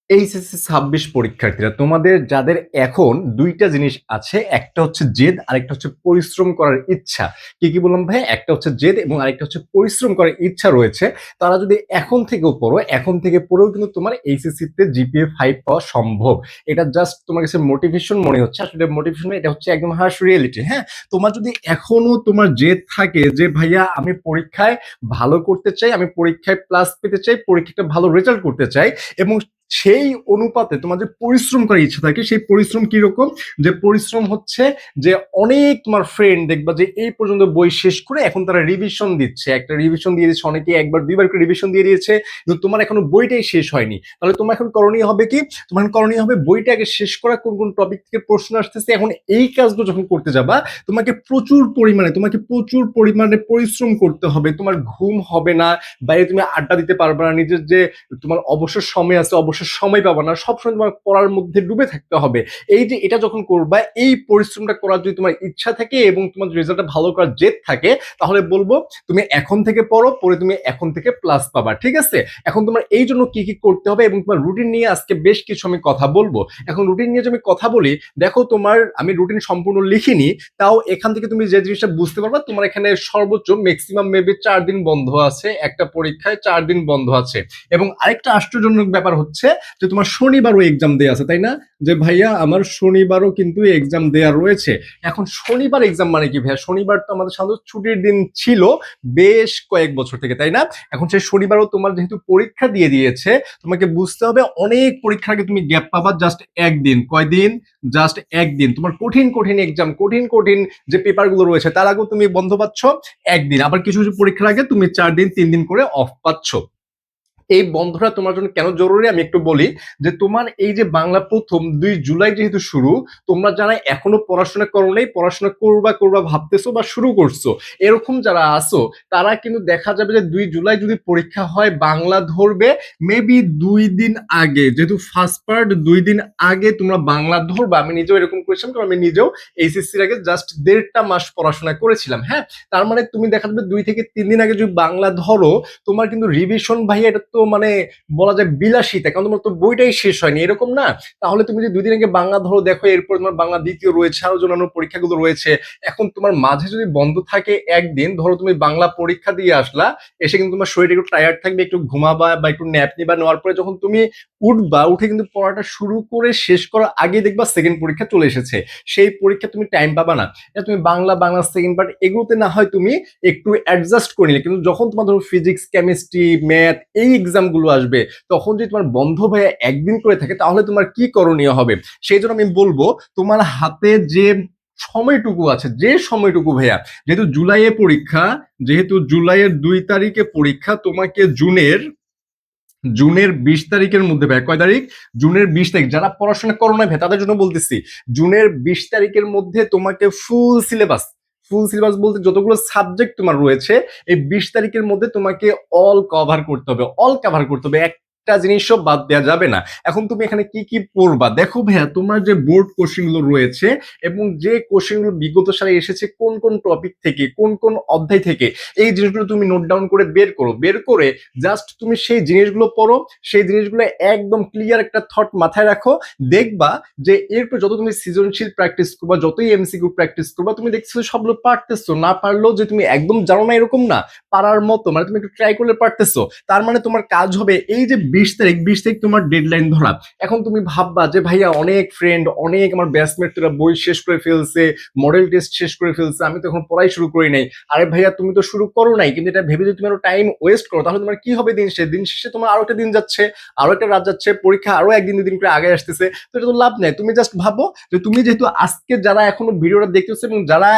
HSC ২৬ পরীক্ষার্থীরা তোমাদের যাদের এখন ২ টা জিনিস আছে। একটা হচ্ছে জেদ, আরেকটা হচ্ছে পরিশ্রম করার ইচ্ছা। কি, কি বললাম ভাই? একটা হচ্ছে জেদ এবং আরেকটা হচ্ছে পরিশ্রম করার ইচ্ছা রয়েছে। তারা যদি এখন থেকেও পড়ো, এখন থেকে পড়েও কিন্তু তোমার এইচএসসি তে জিপিএ ৫ পাওয়া সম্ভব। এটা জাস্ট তোমার কাছে মোটিভেশন মনে হচ্ছে। আসলে মোটিভেশন না, এটা হচ্ছে একদম হার্শ রিয়েলিটি, হ্যাঁ? তোমার যদি এখনো তোমার জেদ থাকে যে ভাইয়া আমি পরীক্ষায় ভালো করতে চাই, আমি পরীক্ষায় প্লাস পেতে চাই, পরীক্ষাটা ভালো রেজাল্ট করতে চাই এবং সেই অনুপাতে তোমার যে পরিশ্রম করার ইচ্ছা থাকে, সেই পরিশ্রম কিরকম? যে পরিশ্রম হচ্ছে যে অনেক তোমার ফ্রেন্ড দেখবা যে এই পর্যন্ত বই শেষ করে এখন তারা রিভিশন দিচ্ছে, একটা রিভিশন দিয়ে দিচ্ছে, অনেকে একবার দুইবার করে রিভিশন দিয়ে দিয়েছে, কিন্তু তোমার এখনো বইটাই শেষ হয়নি। তাহলে তোমার এখন করণীয় হবে কি? তোমার করণীয় হবে বইটা আগে শেষ করা, কোন কোন টপিক থেকে প্রশ্ন আসতেছে। এখন এই কাজগুলো যখন করতে যাবা, তোমাকে প্রচুর পরিমাণে পরিশ্রম করতে হবে। তোমার ঘুম হবে না, বাইরে তুমি আড্ডা দিতে পারবে না, নিজের যে তোমার অবসর সময় আছে অবসর সময় পাবা না, সবসময় তোমার পড়ার মধ্যে ডুবে থাকতে হবে। এই যে এটা যখন করবা, এই পরিশ্রমটা করার যদি তোমার ইচ্ছা থাকে এবং তোমার রেজাল্টটা ভালো করার জেদ থাকে, তাহলে বলবো তুমি এখন থেকে পড়ো, পড়ে তুমি এখন থেকে প্লাস পাবা, ঠিক আছে? এখন তোমার এই জন্য কি কি করতে হবে এবং তোমার রুটিন নিয়ে আজকে বেশ কিছু আমি কথা বলবো। এখন রুটিন নিয়ে যদি আমি কথা বলি, দেখো তোমার আমি রুটিন সম্পূর্ণ লিখিনি, তাও এখান থেকে তুমি যে জিনিসটা বুঝতে পারবা, তোমার এখানে সর্বোচ্চ ম্যাক্সিমাম মেবি ৪ দিন বন্ধ আছে, একটা পরীক্ষায় ৪ দিন বন্ধ আছে। এবং আরেকটা আশ্চর্যজনক ব্যাপার হচ্ছে যে তোমার শনিবারও এক্সাম দেয়া আছে, তাই না? যে ভাইয়া আমার শনিবারও কিন্তু এক্সাম দেয়া রয়েছে। এখন শনিবার এক্সাম মানে কি ভাইয়া? শনিবার তো আমাদের সাধারণত ছুটির দিন ছিল বেশ কয়েক বছর থেকে, তাই না? এখন সেই শনিবারও তোমার যেহেতু পরীক্ষা দিয়ে দিয়েছে, তোমাকে বুঝতে হবে অনেক পরীক্ষার আগে তুমি গ্যাপ পাবা জাস্ট একদিন। কয়দিন? জাস্ট একদিন। তোমার কঠিন কঠিন এক্সাম, কঠিন কঠিন যে পেপারগুলো রয়েছে তার আগেও তুমি বন্ধ পাচ্ছ একদিন। আবার কিছু কিছু পরীক্ষার আগে তুমি ৪ দিন ৩ দিন করে অফ পাচ্ছ। এই বন্ধটা তোমার জন্য কেন জরুরি আমি একটু বলি। যে তোমার এই যে বাংলা প্রথম ২ জুলাই যেহেতু শুরু, তোমরা যারা এখনো পড়াশোনা করো নাই, পড়াশোনা করবা করবা ভাবতেছো বা শুরু করছো, এরকম যারা আসো, তারা কিন্তু দেখা যাবে যে ২ জুলাই যদি পরীক্ষা হয়, বাংলা ধরবে মেবি ২ দিন আগে, যেহেতু ফার্স্ট পার্ট ২ দিন আগে তোমরা বাংলা ধরবা। আমি নিজেও এরকম করেছিলাম, কারণ আমি নিজেও এইচএসসির আগে জাস্ট ১.৫ মাস পড়াশোনা করেছিলাম, হ্যাঁ? তার মানে তুমি দেখা যাবে ২ থেকে ৩ দিন আগে যদি বাংলা ধরো, তোমার কিন্তু রিভিশন ভাই এটা তো মানে বলা যায় বিলাসিতা, কারণ তোমার তো বইটাই শেষ হয়নি, এরকম না? তাহলে তুমি যে ২ দিন আগে বাংলা ধরো, দেখো এরপর তোমার বাংলা দ্বিতীয় রয়েছে, আরো অন্যান্য পরীক্ষাগুলো রয়েছে। এখন তোমার মাঝে যদি বন্ধ থাকে একদিন, ধরো তুমি বাংলা পরীক্ষা দিয়ে আসলা, এসে কিন্তু তোমার শরীর একটু টায়ার্ড থাকবে, একটু ঘুমাবা বা একটু ন্যাপ নিবা, নেওয়ার পরে যখন তুমি উঠবা, উঠে কিন্তু পড়াটা শুরু করে শেষ করার আগে দেখবা সেকেন্ড পরীক্ষা চলে এসেছে। সেই পরীক্ষা তুমি টাইম পাবা না। তুমি বাংলা বাংলা সেকেন্ড পার্ট এগুলোতে না হয় তুমি একটু অ্যাডজাস্ট করে নিলে, কিন্তু যখন তোমার ধরো ফিজিক্স কেমিস্ট্রি ম্যাথ এই এক্সাম গুলো আসবে, তখন যদি তোমার বন্ধ ভাইয়া একদিন করে থাকে, তাহলে তোমার কি করণীয় হবে? সেই জন্য আমি বলবো, তোমার হাতে যে সময়টুকু আছে, যে সময়টুকু ভাইয়া, যেহেতু জুলাইয়ে পরীক্ষা, যেহেতু জুলাইয়ের ২ তারিখে পরীক্ষা, তোমাকে জুনের ২০ তারিখের মধ্যে, ভাই কয় তারিখ? জুনের ২০ তারিখ। যারা পড়াশোনা করো না ভাই তাদের জন্য বলতেছি, জুনের ২০ তারিখের মধ্যে তোমাকে ফুল সিলেবাস বলতে যতগুলো সাবজেক্ট তোমার রয়েছে, এই ২০ তারিখের মধ্যে তোমাকে অল কভার করতে হবে, অল কভার করতে হবে, একটা জিনিসও বাদ দেওয়া যাবে না। এখন তুমি এখানে কি কি পড়বা দেখো ভাইয়া, তোমার যে বোর্ড কোশ্চেন গুলো রয়েছে এবং যে কোশ্চেন গুলো বিগত সালে এসেছে কোন কোন টপিক থেকে, কোন কোন অধ্যায় থেকে, এই জিনিসগুলো তুমি নোট ডাউন করে বের করো। বের করে জাস্ট তুমি সেই জিনিসগুলো পড়ো, সেই জিনিসগুলো একদম ক্লিয়ার একটা থট মাথায় রাখো। দেখবা যে এরপর যত তুমি সৃজনশীল প্র্যাকটিস করবা, যতই এমসিকিউ প্র্যাকটিস করবা, তুমি দেখছো সবগুলো পারতেছো। না পারলেও যে তুমি একদম জানো না এরকম না, পারার মতো, মানে তুমি একটু ট্রাই করলে পারতেছো। তার মানে তোমার কাজ হবে এই যে ২০ তারিখ তোমার ডেডলাইন ধরা। এখন তুমি ভাববা যে ভাইয়া অনেক ফ্রেন্ড, অনেক আমার ব্যাচমেট তোরা বই শেষ করে ফেলছে, মডেল টেস্ট শেষ করে ফেলছে, আমি তো এখন পড়াই শুরু করি নাই। আরে ভাইয়া তুমি তো শুরু করো নাই, কিন্তু এটা ভেবে যদি তুমি আরো টাইম ওয়েস্ট করো, তাহলে তোমার কি হবে? দিন শেষে তোমার আরো একটা দিন যাচ্ছে, আরো একটা রাত যাচ্ছে, পরীক্ষা আরো একদিন ২ দিন করে আগে আসতেছে। তো এটা তো লাভ নেই। তুমি জাস্ট ভাবো যে তুমি যেহেতু আজকে যারা এখনো ভিডিওটা দেখতেছো এবং যারা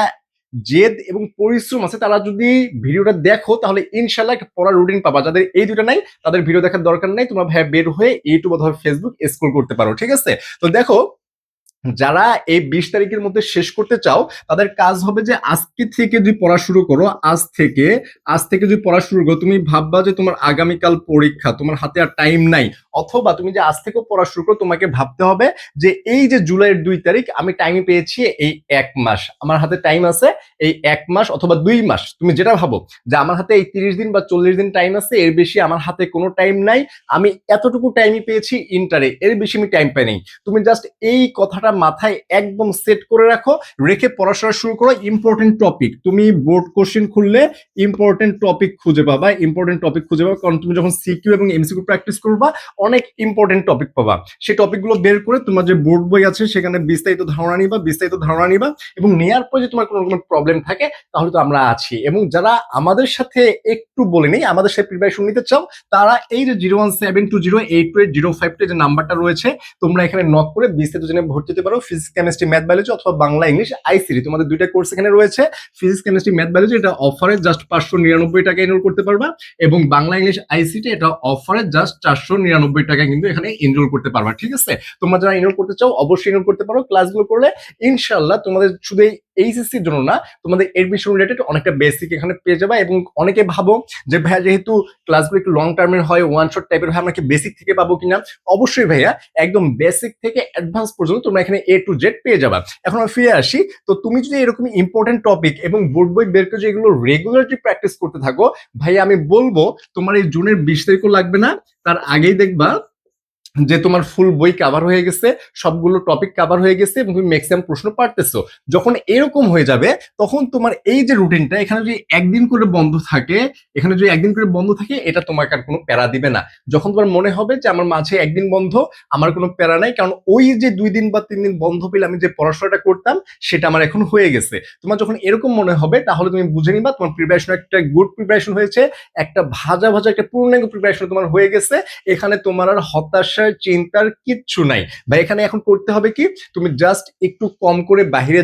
জেদ এবং পরিশ্রম আছে, তারা যদি ভিডিওটা দেখো, তাহলে ইনশাল্লাহ একটা পড়ার রুটিন পাবা। যাদের এই দুটো নাই, তাদের ভিডিও দেখার দরকার নাই, তোমরা ভাইয়া বের হয়ে ইউটিউব অথবা ফেসবুক স্ক্রল করতে পারো, ঠিক আছে? তো দেখো যারা এই 20 তারিখের মধ্যে শেষ করতে চাও তাদের কাজ হবে যে আজকে থেকে যদি পড়া শুরু করো, আজ থেকে যদি পড়া শুরু করো, তুমি ভাববা যে তোমার আগামীকাল পরীক্ষা, তোমার হাতে আর টাইম নাই। অথবা তুমি যে আজ থেকে পড়া শুরু করো, তোমাকে ভাবতে হবে যে এই যে জুলাইয়ের 2 তারিখ আমি টাইম পেয়েছি, এই 1 মাস আমার হাতে টাইম আছে, এই 1 মাস অথবা 2 মাস, তুমি যেটা ভাবো যে আমার হাতে এই 30 দিন বা 40 দিন টাইম আছে, এর বেশি আমার হাতে কোনো টাইম নাই, আমি এতটুকু টাইমই পেয়েছি ইন্টারে, এর বেশি আমি টাইম পাই নাই। তুমি জাস্ট এই কথাটা মাথায় একদম সেট করে রাখো, রেখে পড়াশোনা শুরু করো। ইম্পর্টেন্ট টপিক, তুমি বোর্ড কোশ্চেন খুললে ইম্পর্টেন্ট টপিক খুঁজে পাবা, কারণ তুমি যখন সিকিউ এবং এমসিকিউ প্র্যাকটিস করবা অনেক ইম্পর্টেন্ট টপিক পাবা। সেই টপিকগুলো বের করে তোমার যে বোর্ড বই আছে সেখানে বিস্তারিত ধারণা নিবা এবং নেওয়ার পর যে তোমার কোনো রকম প্রবলেম থাকে তাহলে তো আমরা আছি। এবং যারা আমাদের সাথে একটু বলে নেই, আমাদের সাথে প্রিপারেশন নিতে চাও, তারা এই যে 01720828052 যে নাম্বারটা রয়েছে, তোমরা এখানে নক করে বিস্তারিত জেনে ভর্তি হতে পারো। ফিজিক্স, কেমিস্ট্রি, ম্যাথ, বায়োলজি অথবা বাংলা, ইংলিশ, আইসিটি, তোমাদের 2টা কোর্স এখানে রয়েছে। ফিজিক্স, কেমিস্ট্রি, ম্যাথ, বায়োলজি এটা অফারে জাস্ট 599 টাকা এনরোল করতে পারবা, এবং বাংলা, ইংলিশ, আইসিটি এটা অফারে জাস্ট 499 টাকা কিন্তু এখানে এনরোল করতে পারবা। ঠিক আছে, তোমরা যারা এনরোল করতে চাও অবশ্যই এনরোল করতে পারো। ক্লাসগুলো করলে ইনশাআল্লাহ তোমাদের শুধু এইচএসসির জন্য না, তোমাদের এডমিশন রিলেটেড অনেকটা বেসিক এখানে পেয়ে যাবে। এবং অনেকে ভাবো যে ভাইয়া যেহেতু ক্লাসগুলো একটু লং টার্মের হয়, ওয়ান শট টাইপের হয়, আমরা কি বেসিক থেকে পাবো কিনা? অবশ্যই ভাইয়া, একদম বেসিক থেকে অ্যাডভান্স পর্যন্ত তোমরা এখানে A to Z পেয়ে যাবা। এখন আমি ফিরে আসি, তো তুমি যদি এরকম ইম্পর্টেন্ট টপিক এবং বোর্ড বই বের করে যেগুলো রেগুলারলি প্র্যাকটিস করতে থাকো, ভাইয়া আমি বলবো তোমার এই জুনের 20 তারিখও লাগবে না, তার আগেই দেখবা যে তোমার ফুল বই কাভার হয়ে গেছে, সবগুলো টপিক কাভার হয়ে গেছে এবং তুমি ম্যাক্সিমাম প্রশ্ন পারতেছো। যখন এরকম হয়ে যাবে তখন তোমার এই যে রুটিনটা, এখানে যদি একদিন করে বন্ধ থাকে, এটা তোমাকে আর কোনো প্যারা দিবে না। যখন তোমার মনে হবে যে আমার মাঝে একদিন বন্ধ, আমার কোনো প্যারা নাই, কারণ ওই যে 2 দিন বা 3 দিন বন্ধ পেলে আমি যে পড়াশোনাটা করতাম সেটা আমার এখন হয়ে গেছে। তোমার যখন এরকম মনে হবে তাহলে তুমি বুঝে নিবা তোমার প্রিপারেশন একটা গুড প্রিপারেশন হয়েছে, একটা ভাজা ভাজা একটা পূর্ণাঙ্গ প্রিপারেশন তোমার হয়ে গেছে। এখানে তোমার আর হতাশার চিন্তার কিচ্ছু নাই ভাই। এখানে এখন করতে হবে কি, তুমি জাস্ট একটু কম করে বাহিরে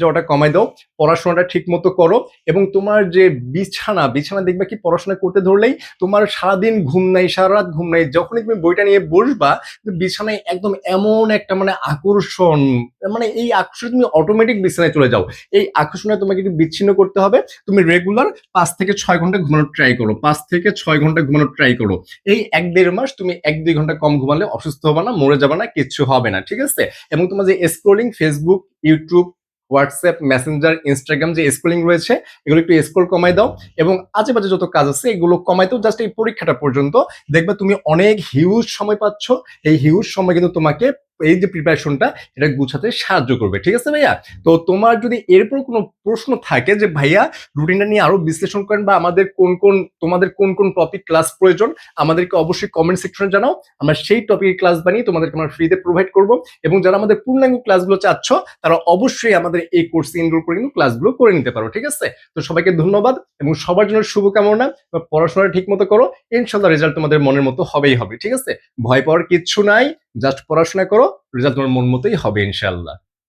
যাওয়াটা কমাই দাও, পড়াশোনাটা ঠিক মতো করো। এবং তোমার যে বিছানা দেখবে কি, পড়াশোনা করতে ধরলেই তোমার সারাদিন ঘুম নাই, সারা রাত ঘুম নাই, যখনই তুমি বইটা নিয়ে বসবা বিছানায় একদম এমন একটা মানে আকর্ষণ, মানে এই আকর্ষণে তুমি অটোমেটিক বিছানায় চলে যাও। এই আকর্ষণে তোমাকে একটু বিচ্ছিন্ন করতে হবে। তুমি রেগুলার 5 থেকে 6 ঘন্টা ঘুমানোর ট্রাই করো। এই 1-1.5 মাস তুমি 1-2 ঘন্টা কম ঘুমালে অসুস্থ হবে না, মরে যাবে না, কিচ্ছু হবে না। ঠিক আছে, এবং তোমার যে scrolling, Facebook, YouTube, WhatsApp, Messenger, Instagram যে স্ক্রোলিং রয়েছে, এগুলো একটু স্ক্রোল কমাই দাও। এবং আজে বাজে যত কাজ আছে এগুলো কমাই দাও, জাস্ট এই পরীক্ষাটা পর্যন্ত। দেখবে তুমি অনেক হিউজ সময় পাচ্ছ। এই হিউজ সময় কিন্তু তোমাকে এই যে প্রিপারেশনটা, এটা গুছাতে সাহায্য করবে। ঠিক আছে ভাইয়া, তো তোমার যদি এরপর কোনো প্রশ্ন থাকে যে ভাইয়া রুটিনটা নিয়ে আরো বিশ্লেষণ করেন, বা তোমাদের কোন কোন টপিক ক্লাস প্রয়োজন, আমাদেরকে অবশ্যই কমেন্ট সেকশনে জানাও। আমরা সেই টপিকের ক্লাস বানিয়ে তোমাদেরকে আমরা ফ্রিতে প্রোভাইড করব। এবং যারা আমাদের পূর্ণাঙ্গ ক্লাসগুলো চাচ্ছ, তারা অবশ্যই আমাদের এই কোর্সে এনরোল করে কিন্তু ক্লাসগুলো করে নিতে পারো। ঠিক আছে, তো সবাইকে ধন্যবাদ এবং সবার জন্য শুভকামনা। পড়াশোনা ঠিক মতো করো, ইনশাল্লাহ রেজাল্ট তোমাদের মনের মতো হবেই হবে। ঠিক আছে, ভয় পাওয়ার কিচ্ছু নাই, জাস্ট পড়াশোনা করো, রেজাল্ট তোমার মন মতোই হবে ইনশাল্লাহ।